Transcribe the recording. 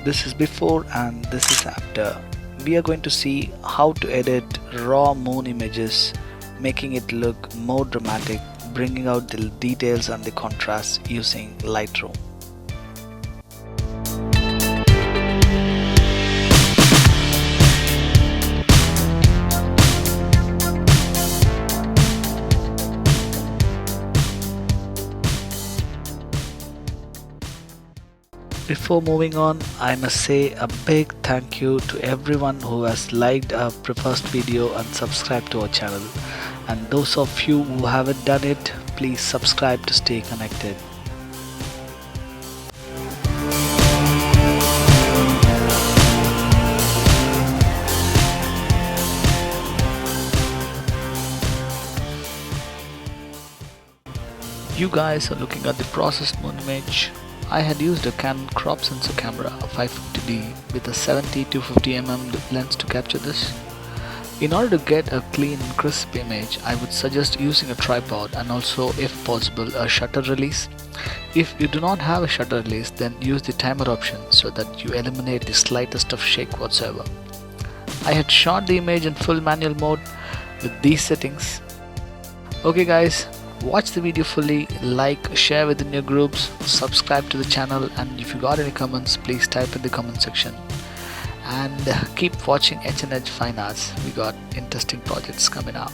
This is before and this is after. We are going to see how to edit raw moon images, making it look more dramatic, bringing out the details and the contrast using Lightroom. Before moving on, I must say a big thank you to everyone who has liked our first video and subscribed to our channel. And those of you who haven't done it, please subscribe to stay connected. You guys are looking at the processed moon image. I had used a Canon Crop Sensor camera 550D with a 70-250mm lens to capture this. In order to get a clean and crisp image, I would suggest using a tripod and also, if possible, a shutter release. If you do not have a shutter release, then use the timer option so that you eliminate the slightest of shake whatsoever. I had shot the image in full manual mode with these settings. Okay guys, watch the video fully, like, share within your groups, subscribe to the channel, and if you got any comments, please type in the comment section. And keep watching H&H Fine Arts. We got interesting projects coming up.